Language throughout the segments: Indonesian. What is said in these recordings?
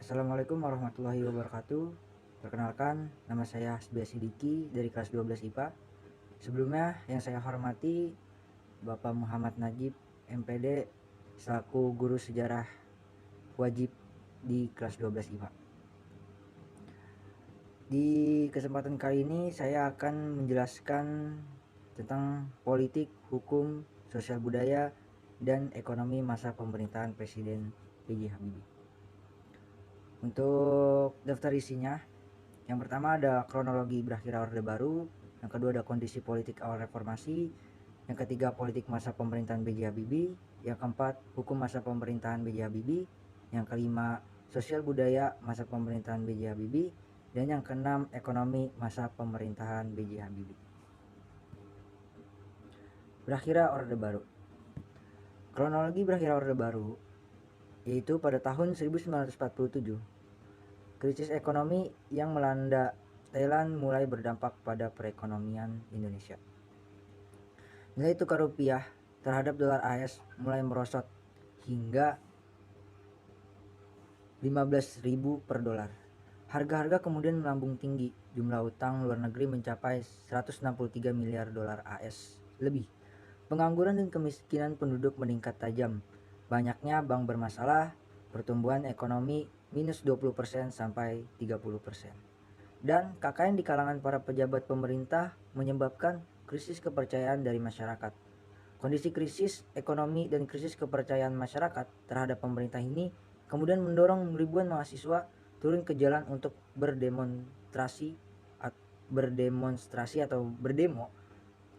Assalamualaikum warahmatullahi wabarakatuh. Perkenalkan, nama saya Hasbia Sidiki dari kelas 12 IPA. Sebelumnya yang saya hormati Bapak Muhammad Najib MPD selaku guru sejarah wajib di kelas 12 IPA. Di kesempatan kali ini saya akan menjelaskan tentang politik, hukum, sosial budaya, dan ekonomi masa pemerintahan Presiden B.J. Habibie. Untuk daftar isinya, yang pertama ada kronologi berakhirnya Orde Baru, yang kedua ada kondisi politik awal reformasi, yang ketiga politik masa pemerintahan B.J. Habibie, yang keempat hukum masa pemerintahan B.J. Habibie, yang kelima sosial budaya masa pemerintahan B.J. Habibie, dan yang keenam ekonomi masa pemerintahan B.J. Habibie. Berakhirnya Orde Baru. Kronologi berakhirnya Orde Baru yaitu pada tahun 1947, krisis ekonomi yang melanda Thailand mulai berdampak pada perekonomian Indonesia. Nilai tukar rupiah terhadap dolar AS mulai merosot hingga 15.000 per dolar. Harga-harga kemudian melambung tinggi. Jumlah utang luar negeri mencapai 163 miliar dolar AS lebih. Pengangguran dan kemiskinan penduduk meningkat tajam. Banyaknya bank bermasalah, pertumbuhan ekonomi minus 20% sampai 30%. Dan KKN di kalangan para pejabat pemerintah menyebabkan krisis kepercayaan dari masyarakat. Kondisi krisis ekonomi dan krisis kepercayaan masyarakat terhadap pemerintah ini kemudian mendorong ribuan mahasiswa turun ke jalan untuk berdemonstrasi atau berdemo,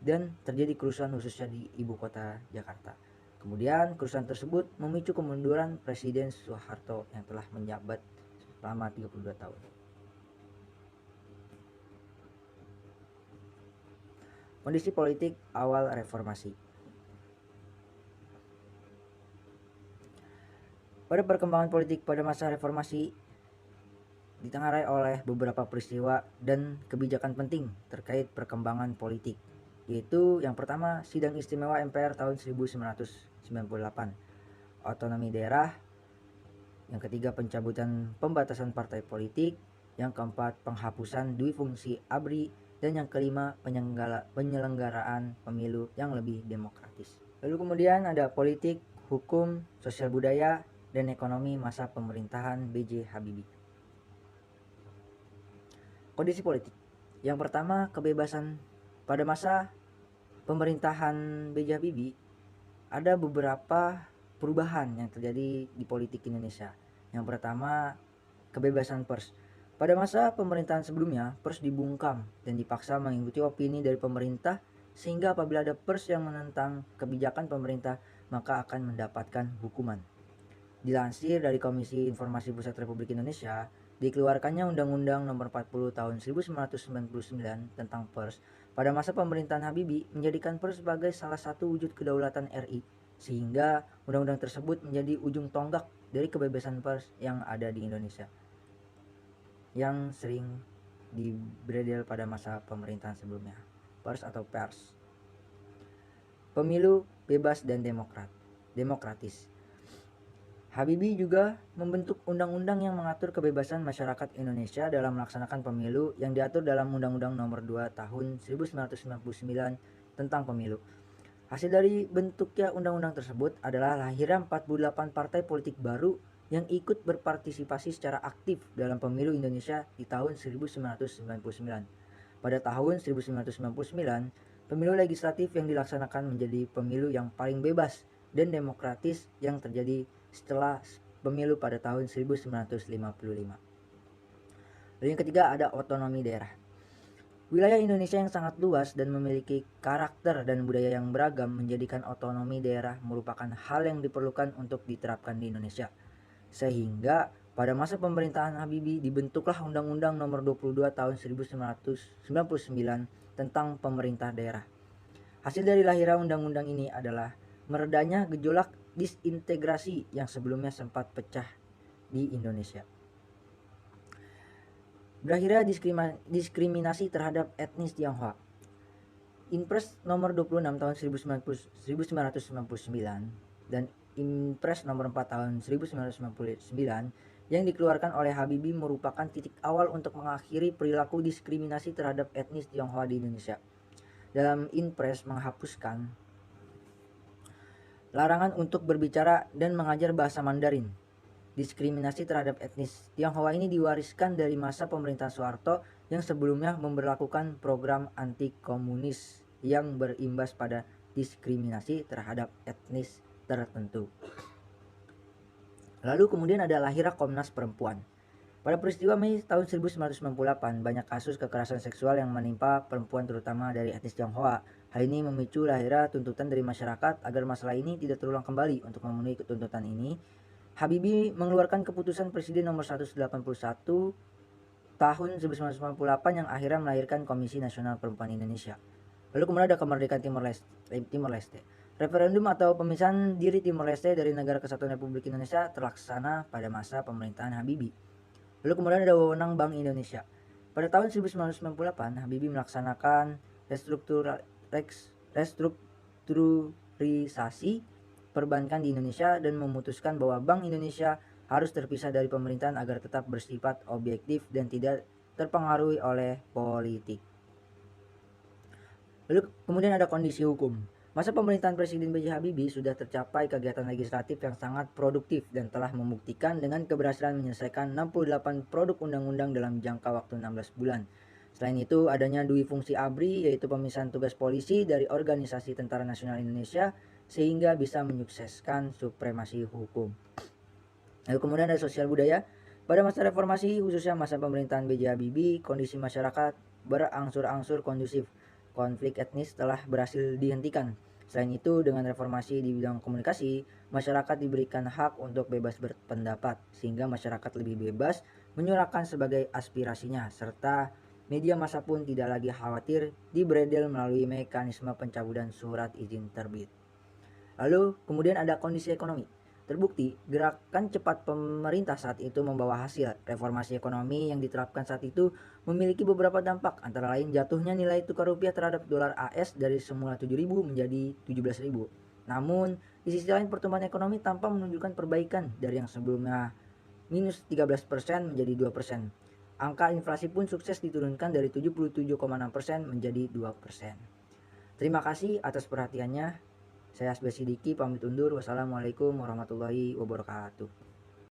dan terjadi kerusuhan khususnya di ibu kota Jakarta. Kemudian kerusuhan tersebut memicu kemunduran Presiden Soeharto yang telah menjabat selama 32 tahun. Kondisi politik awal reformasi. Pada perkembangan politik pada masa reformasi ditengarai oleh beberapa peristiwa dan kebijakan penting terkait perkembangan politik, yaitu yang pertama Sidang Istimewa MPR tahun 1998, otonomi daerah, yang ketiga pencabutan pembatasan partai politik, yang keempat penghapusan duifungsi ABRI, dan yang kelima penyelenggaraan pemilu yang lebih demokratis. Lalu kemudian ada politik, hukum, sosial budaya, dan ekonomi masa pemerintahan B.J. Habibie. Kondisi politik. Yang pertama, kebebasan. Pada masa pemerintahan B.J. Habibie ada beberapa perubahan yang terjadi di politik Indonesia. Yang pertama, kebebasan pers. Pada masa pemerintahan sebelumnya, pers dibungkam dan dipaksa mengikuti opini dari pemerintah, sehingga apabila ada pers yang menentang kebijakan pemerintah, maka akan mendapatkan hukuman. Dilansir dari Komisi Informasi Pusat Republik Indonesia, dikeluarkannya Undang-Undang Nomor 40 Tahun 1999 tentang pers pada masa pemerintahan Habibie menjadikan pers sebagai salah satu wujud kedaulatan RI, sehingga undang-undang tersebut menjadi ujung tonggak dari kebebasan pers yang ada di Indonesia, yang sering dibredel pada masa pemerintahan sebelumnya. Pers atau pers. Pemilu bebas dan demokratis. Habibie juga membentuk undang-undang yang mengatur kebebasan masyarakat Indonesia dalam melaksanakan pemilu yang diatur dalam Undang-Undang Nomor 2 Tahun 1999 tentang pemilu. Hasil dari bentuknya undang-undang tersebut adalah lahirnya 48 partai politik baru yang ikut berpartisipasi secara aktif dalam pemilu Indonesia di tahun 1999. Pada tahun 1999, pemilu legislatif yang dilaksanakan menjadi pemilu yang paling bebas dan demokratis yang terjadi setelah pemilu pada tahun 1955. Lalu yang ketiga ada otonomi daerah. Wilayah Indonesia yang sangat luas dan memiliki karakter dan budaya yang beragam menjadikan otonomi daerah merupakan hal yang diperlukan untuk diterapkan di Indonesia. Sehingga pada masa pemerintahan Habibie dibentuklah Undang-Undang Nomor 22 Tahun 1999 tentang pemerintah daerah. Hasil dari lahirnya undang-undang ini adalah meredanya gejolak disintegrasi yang sebelumnya sempat pecah di Indonesia. Berakhirnya diskriminasi terhadap etnis Tionghoa. Inpres nomor 26 tahun 1999 dan Impres nomor 4 tahun 1999 yang dikeluarkan oleh Habibie merupakan titik awal untuk mengakhiri perilaku diskriminasi terhadap etnis Tionghoa di Indonesia. Dalam Impres menghapuskan larangan untuk berbicara dan mengajar bahasa Mandarin. Diskriminasi terhadap etnis Tionghoa ini diwariskan dari masa pemerintahan Soeharto yang sebelumnya memberlakukan program anti komunis yang berimbas pada diskriminasi terhadap etnis tertentu. Lalu kemudian ada lahirnya Komnas Perempuan. Pada peristiwa Mei tahun 1998, banyak kasus kekerasan seksual yang menimpa perempuan terutama dari etnis Tionghoa. Hal ini memicu lahirnya tuntutan dari masyarakat agar masalah ini tidak terulang kembali. Untuk memenuhi tuntutan ini, Habibie mengeluarkan keputusan Presiden nomor 181 tahun 1998 yang akhirnya melahirkan Komisi Nasional Perempuan Indonesia. Lalu kemudian ada kemerdekaan Timor Leste. Referendum atau pemisahan diri Timor Leste dari Negara Kesatuan Republik Indonesia terlaksana pada masa pemerintahan Habibie. Lalu kemudian ada wewenang Bank Indonesia. Pada tahun 1998, Habibie melaksanakan restrukturisasi perbankan di Indonesia dan memutuskan bahwa Bank Indonesia harus terpisah dari pemerintahan agar tetap bersifat objektif dan tidak terpengaruhi oleh politik. Lalu kemudian ada kondisi hukum. Masa pemerintahan Presiden B.J. Habibie sudah tercapai kegiatan legislatif yang sangat produktif dan telah membuktikan dengan keberhasilan menyelesaikan 68 produk undang-undang dalam jangka waktu 16 bulan. Selain itu, adanya dui fungsi ABRI, yaitu pemisahan tugas polisi dari Organisasi Tentara Nasional Indonesia, sehingga bisa menyukseskan supremasi hukum. Lalu kemudian ada sosial budaya. Pada masa reformasi, khususnya masa pemerintahan B.J. Habibie, kondisi masyarakat berangsur-angsur kondusif. Konflik etnis telah berhasil dihentikan. Selain itu, dengan reformasi di bidang komunikasi, masyarakat diberikan hak untuk bebas berpendapat, sehingga masyarakat lebih bebas menyuarakan sebagai aspirasinya, serta media massa pun tidak lagi khawatir dibredel melalui mekanisme pencabutan surat izin terbit. Lalu kemudian ada kondisi ekonomi. Terbukti, gerakan cepat pemerintah saat itu membawa hasil. Reformasi ekonomi yang diterapkan saat itu memiliki beberapa dampak, antara lain jatuhnya nilai tukar rupiah terhadap dolar AS dari semula 7.000 menjadi 17.000. Namun, di sisi lain pertumbuhan ekonomi tanpa menunjukkan perbaikan dari yang sebelumnya minus 13% menjadi 2%. Angka inflasi pun sukses diturunkan dari 77,6% menjadi 2%. Terima kasih atas perhatiannya. Saya Asbes Sidiki pamit undur. Wassalamualaikum warahmatullahi wabarakatuh.